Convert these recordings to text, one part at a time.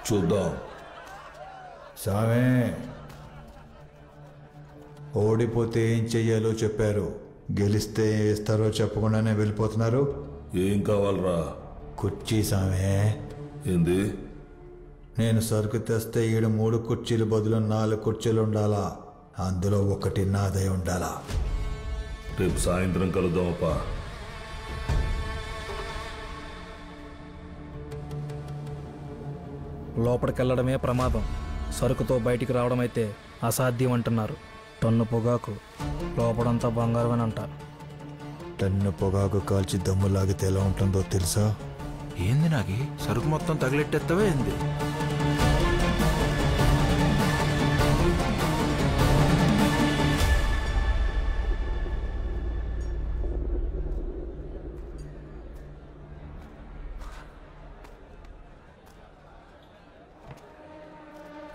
చూద్దాం. సామే, ఓడిపోతే ఏం చెయ్యాలో చెప్పారు. గెలిస్తే ఇస్తారో చెప్పకుండానే వెళ్ళిపోతున్నారు. ఏం కావాలరా? కుర్చీ సామే. ఏంది? నేను సరుకు తెస్తే ఈడ 3 కుర్చీలు బదులు 4 కుర్చీలు ఉండాలా. అందులో ఒకటి నాదే ఉండాలా. రేపు సాయంత్రం కలుద్దామప్పా. లోపలికెళ్లడమే ప్రమాదం, సరుకుతో బయటికి రావడం అయితే అసాధ్యం అంటున్నారు. టన్ను పొగాకు లోపడంతా బంగారం అని అంటారు. టన్ను పొగాకు కాల్చి దమ్ము లాగితే ఎలా ఉంటుందో తెలుసా? ఏంది నాకి సరుకు మొత్తం తగిలెట్టేస్తావే ఏంది?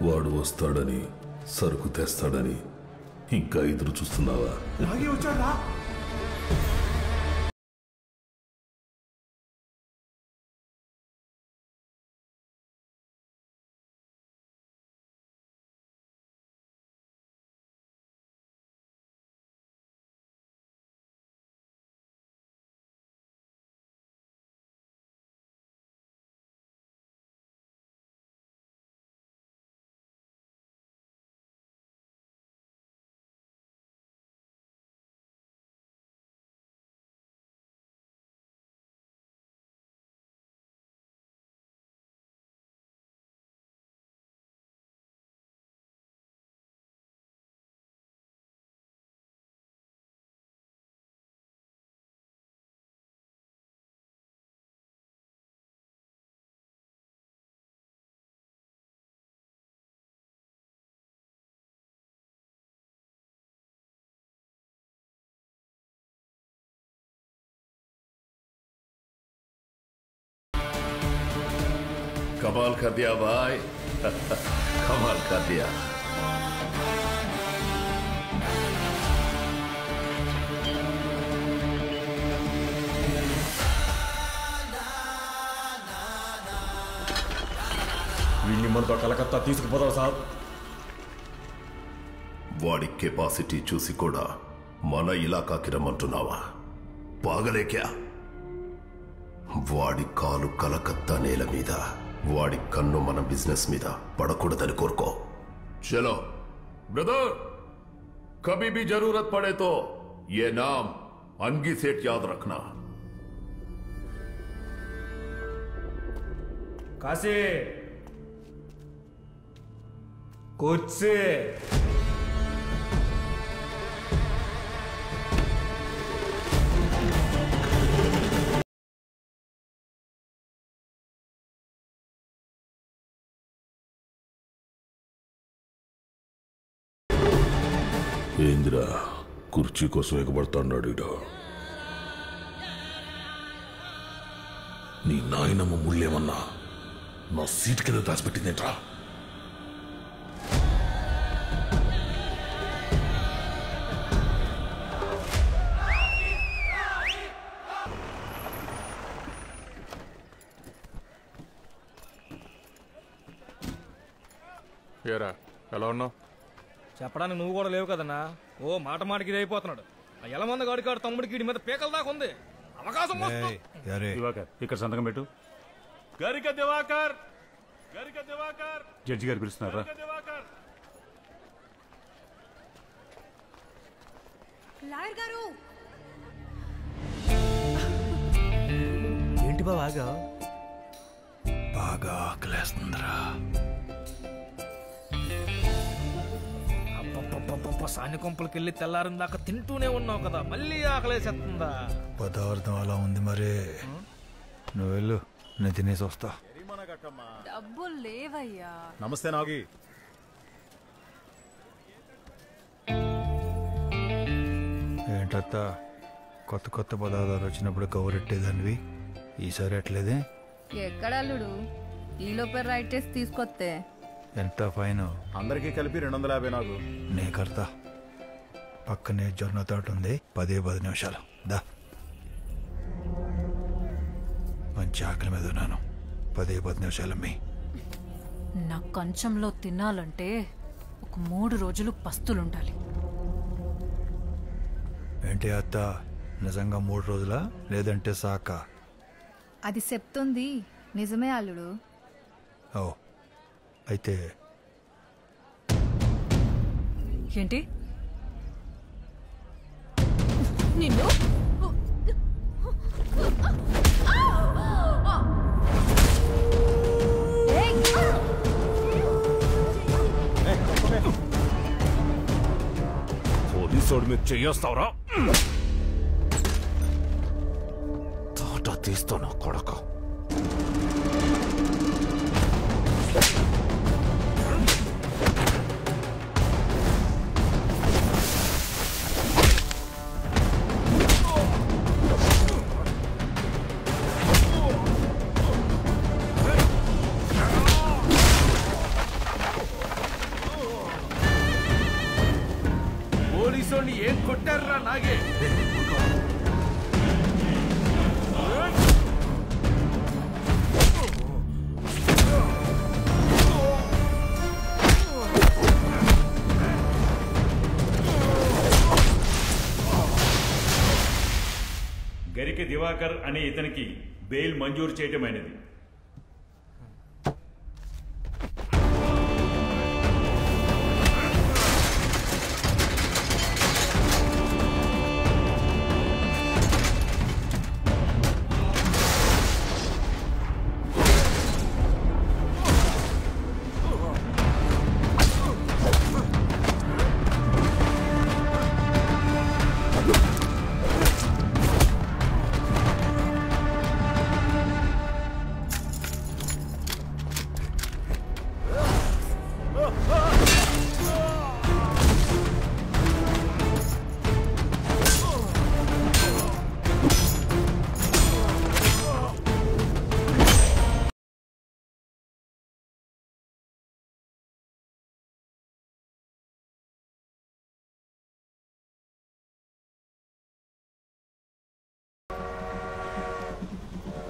వాడు వస్తాడని, సరుకు తెస్తాడని ఇంకా ఎదురు చూస్తున్నావా? कमाल कर दिया भाई. कमाल कर दिया. వీళ్ళని మనతో కలకత్తా తీసుకుపోతాం సార్. వాడి కెపాసిటీ చూసి కూడా మన ఇలాకాకి రమ్మంటున్నావా? పాగలే క్యా? వాడి కాలు కలకత్తా నేల మీద, వాడి కన్ను మన బిజినెస్ మీద పడకూడదని కోరుకో. చలో బ్రదర్, कभी भी जरूरत पड़े तो ये नाम अंगी सेठ याद रखना. కాశీ కూర్చే. ఏందిరా కుర్చీ కోసం ఎగబడతాడు ఇడ? నీ నాయనమ్మ ముళ్ళేమన్నా నా సీట్ కింద దాచిపెట్టిందేంట్రా? ఏరా ఎలా ఉన్నావు? చెప్పడానికి నువ్వు కూడా లేవు కదన్నా. ఓ మాట మాటకి ఇది అయిపోతున్నాడు. ఆ ఎలమంద గాడికాడు తమ్ముడికి వీడి మీద పీకల దాకా ఉంది. అవకాశం దివాకర్ ఇక్కడ సంతకం పెట్టు. గరిక దివాకర్, గరిక దివాకర్. జడ్జి గారు పిలుస్తున్నారా? లాయర్ గారు ఏంటి బాగా బాగా ఆకలేస్తుందిరా. సాని కొంపలకి వెళ్ళి తెల్లారిన దాకా తింటూనే ఉన్నావు కదా, మళ్ళీ ఆకలేసేస్తుందా? పదార్థం అలా ఉంది మరి. నువ్వు వెళ్ళు, నేను తినేసి వస్తా. డబ్బులు లేవయ్యా. నమస్తే నాగి. ఏంటత్తా, కొత్త కొత్త పదార్థాలు వచ్చినప్పుడు కవరెట్టేదానివి, ఈసారి ఎట్లేదే? ఎక్కడల్లుడు ఈలోపే రైట్ చేసి తీసుకొస్తే ఎంత ఫైన్? అందరికీ కలిపి 250 నాకు. నే కడతా. పక్కనే జొన్న తోట ఉంది, 10 నిమిషాలు దా. మంచి ఆకలి మీద ఉన్నాను. 10 నిమిషాలు మీ నా కంచంలో తినాలంటే ఒక 3 రోజులు పస్తులుండాలి. ఏంటి అత్త, నిజంగా 3 రోజులా లేదంటే సాక? అది చెప్తుంది నిజమే అల్లుడు. ఓ అయితే ఏంటి నిన్ను పోలీసోడు మీరు చెయ్యేస్తావురా? తాట తీస్తాను కొడక. పోలీసోడిని ఏం కొట్టారా నాగే? గరిక దివాకర్ అనే ఇతనికి బెయిల్ మంజూరు చేయటమైనది.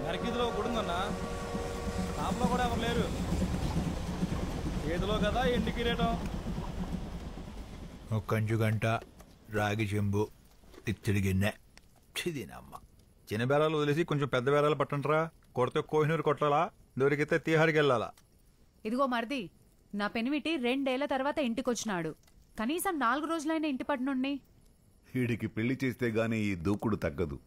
నరికిదిలో గుడుందన్నా, టాప్లో కూడా ఎవరు లేరు. ఏదిలో కదా ఎండి కిరీటం. ఒక కంచు గంట, రాగి చెంబు, తిచ్చిడి గిన్నె. చిదినమ్మ. చిన్న బేరాలు వదిలేసి కొంచెం పెద్ద బేరాలు పట్టంట్రా. కొడితే కోహినూరు కొట్టాలా, దొరికితే తీహారికి వెళ్ళాలా. ఇదిగో మరిది, నా పెనిమిటి 2 ఏళ్ల తర్వాత ఇంటికొచ్చినాడు. కనీసం 4 రోజులైన ఇంటి పట్టునుండి. వీడికి పెళ్లి చేస్తే గానీ ఈ దూకుడు తగ్గదు.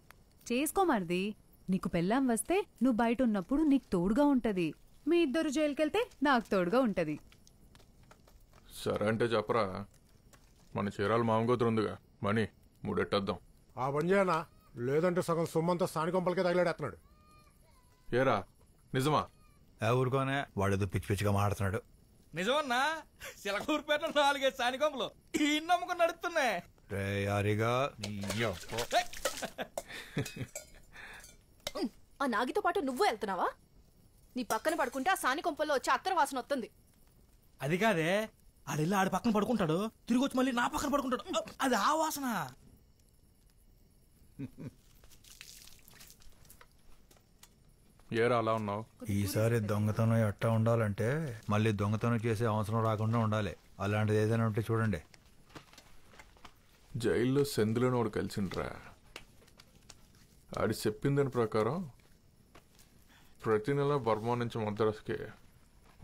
చేసుకో మరిది. నీకు పెళ్ళాం వస్తే నువ్వు బయట ఉన్నప్పుడు నీకు తోడుగా ఉంటది. మీ ఇద్దరు జైలుకెళ్తే నాకు తోడుగా ఉంటది. సరే అంటే చెప్పరా, మన చీరాల మామగోతురు ఉందిగా, మనీ మూడెట్టేద్దాం. ఆ పని చేయనా, లేదంటే సగం సొమ్మంతా సానికొంపలకే తగిలాడేస్తున్నాడు. ఏరా నిజమా? ఊరుకోనే, వాడేదో పిచ్చి పిచ్చిగా మాడుతున్నాడు. నిజమన్నా, చిలకూరుపేటలో 4 సానికొంపలు ఈ నమ్ముకుని నడుస్తున్నాయి. రే యారిగా, ఆ నాగితో పాటు నువ్వు వెళ్తున్నావా? నీ పక్కన పడుకుంటే ఆ సాని కొంపల్లో వచ్చి అత్తర వాసన వస్తుంది. అది కాదే, ఆడెళ్ళి ఆడి పక్కన పడుకుంటాడు, తిరిగి వచ్చి మళ్ళీ నా పక్కన పడుకుంటాడు. అది ఆ వాసన. ఏరా అలా ఉన్నావు? ఈసారి దొంగతనం ఎట్టా ఉండాలంటే మళ్ళీ దొంగతనం చేసే అవసరం రాకుండా ఉండాలి. అలాంటిది ఏదైనా ఉంటే చూడండి. జైల్లో సెందులోనోడు కలిసిండ్రా. ఆడి చెప్పిందని ప్రకారం ప్రతి నెల బర్మా నుంచి మద్రాసుకి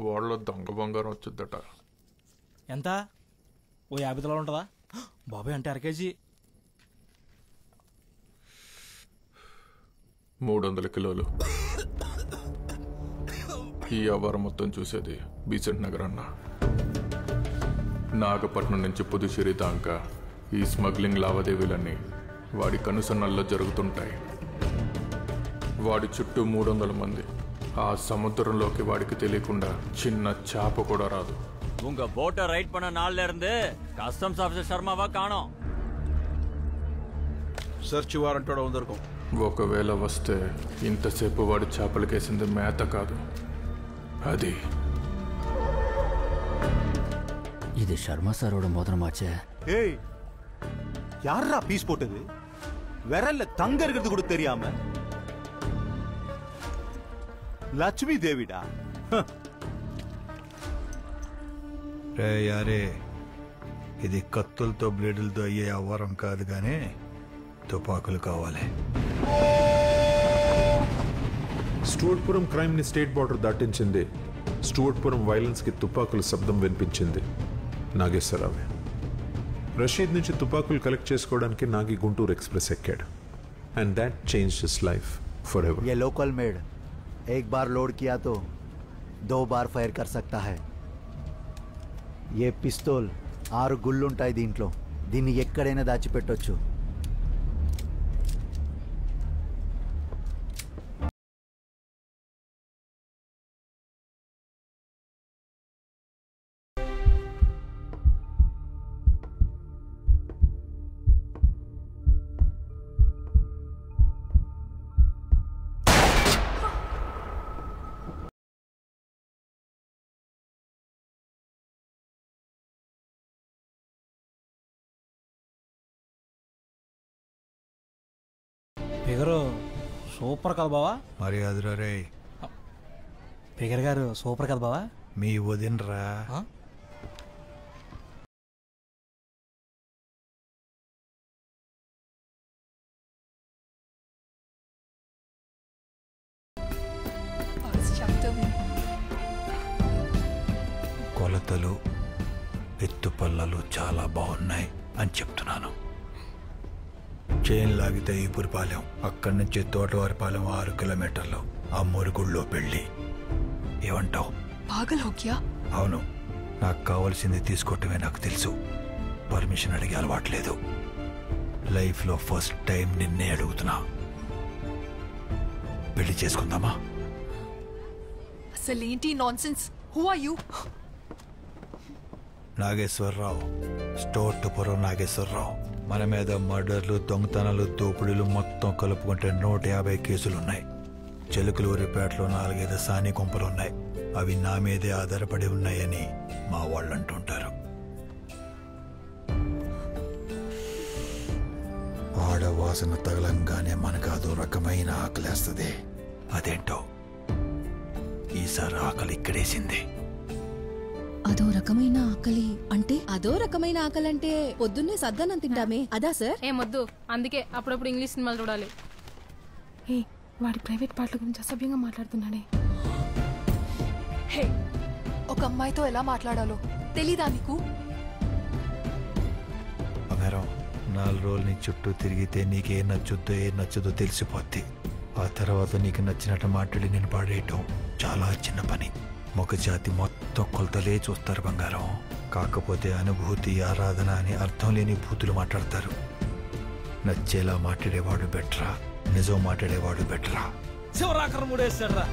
వాళ్ళలో దొంగ బంగారం వచ్చిద్దట. ఎంత? ఓ 50 తులాలు ఉంటుందా బాబాయ్? అంటే 1 కేజీ. 300 కిలోలు. ఈ వ్యాపారం మొత్తం చూసేది బీసెంట్ నగర్ అన్న. నాగపట్నం నుంచి పుదుచ్చేరి దాకా ఈ స్మగ్లింగ్ లావాదేవీలన్నీ వాడి కనుసన్నల్లో జరుగుతుంటాయి. వాడి చుట్టూ 300 మంది. ఆ సముద్రంలోకి వాడికి తెలియకుండా చిన్న చాప కూడా రాదు. உங்க போட்டை ரைட் பண்ண நாள்ல இருந்து கஸ்டம்ஸ் ஆபீசர் శర్మవా కాణం. సర్చ్ వారెంట్ కూడా ఉందరుకో. ఒకవేళ వస్తే ఇంతసేపు వాడి చేపలకేసింది మేత కాదు, అది. இது சர்மா சாரோட மோதிரமாச்சே. ஏய், யாரா பீஸ் போட்டது? விரல்ல தங்க இருக்கிறது கூட தெரியாம லட்சுமி தேவிடா. రే యారే, ఇది కత్తులతో బ్లేడులతో అయ్యే అవ్వరం కాదు కానీ తుపాకులు కావాలి. స్టూవర్ట్పురం క్రైమ్ ని స్టేట్ బార్డర్ దాటించింది. స్టూవర్ట్పురం వైలెన్స్ కి తుపాకుల శబ్దం వినిపించింది నాగేశ్వరరావే. రషీద్ నుంచి తుపాకులు కలెక్ట్ చేసుకోవడానికి నాగి గుంటూరు ఎక్స్ప్రెస్ ఎక్కాడు. And that change his life for ever. ये लोकल मेड एक बार लोड किया तो 2 बार ఫైర్ कर सकता है. ये పిస్తోల్ 6 గుళ్ళుంటాయి దీంట్లో. దీన్ని ఎక్కడైనా దాచిపెట్టొచ్చు. ఫిగరు సూపర్ కదా బావా. మరి అదిరా రే, ఫిగర్ గారు సూపర్ కదా బావా. మీ వదినరా. కొలతలు ఎత్తుపల్లలు చాలా బాగున్నాయి అని చెప్తున్నాను. చైన్ లాగితే ఈపురిపాలెం, అక్కడి నుంచి తోటవారిపాలెం 6 కిలోమీటర్లు. ఆ మురుగుళ్ళో పెళ్ళి. ఏమంటావు? అవును, నాకు కావలసింది తీసుకోవటమే నాకు తెలుసు. పర్మిషన్ అడిగే అలవాట్లేదు. లైఫ్లో ఫస్ట్ టైం నిన్నే అడుగుతున్నా. పెళ్లి చేసుకుందామా? అసలేంటి nonsense? Who are you? Nageswara Rao, Stuartpuram Nageswara Rao. మన మీద మర్డర్లు, దొంగతనాలు, దోపిడీలు మొత్తం కలుపుకుంటే 150 కేసులున్నాయి. చెలుకులూరిపేటలో 4-5 సాని కొంపలున్నాయి. అవి నా మీదే ఆధారపడి ఉన్నాయని మా వాళ్ళు అంటుంటారు. ఆడవాసన తగలంగానే మనకు అదో రకమైన ఆకలేస్తుంది. అదేంటో ఈసారి ఆకలి ఇక్కడేసింది. అదో రకమైన ఆకలి అంటే? అదో రకమైన ఆకలి అంటే పొద్దున్నే సద్దనం తింటామే అదా సార్? ఏమొద్దు, అందుకే అప్పుడప్పుడు ఇంగ్లీష్ సినిమాలు చూడాలి. ఏ వాడి ప్రైవేట్ పాటల గురించి అసభ్యంగా మాట్లాడుతున్నాడే. హే, ఒక అమ్మాయితో ఎలా మాట్లాడాలో తెలీదా నీకు? బంగారం, 4 రోజులు నీ చుట్టూ తిరిగితే నీకేం నచ్చుద్దో ఏం నచ్చదో తెలిసిపోద్ది. ఆ తర్వాత నీకు నచ్చినట్టు మాట్లాడి నేను పాడేయటం చాలా చిన్న పని. మొగ జాతి మొత్తం కొలతలే చూస్తారు బంగారం. కాకపోతే అనుభూతి, ఆరాధన అని అర్థం లేని భూతులు మాట్లాడతారు. నచ్చేలా మాట్లాడేవాడు బెటరా, నిజం మాట్లాడేవాడు బెటరా? శివరాకరం మూడేస్తాడు రా.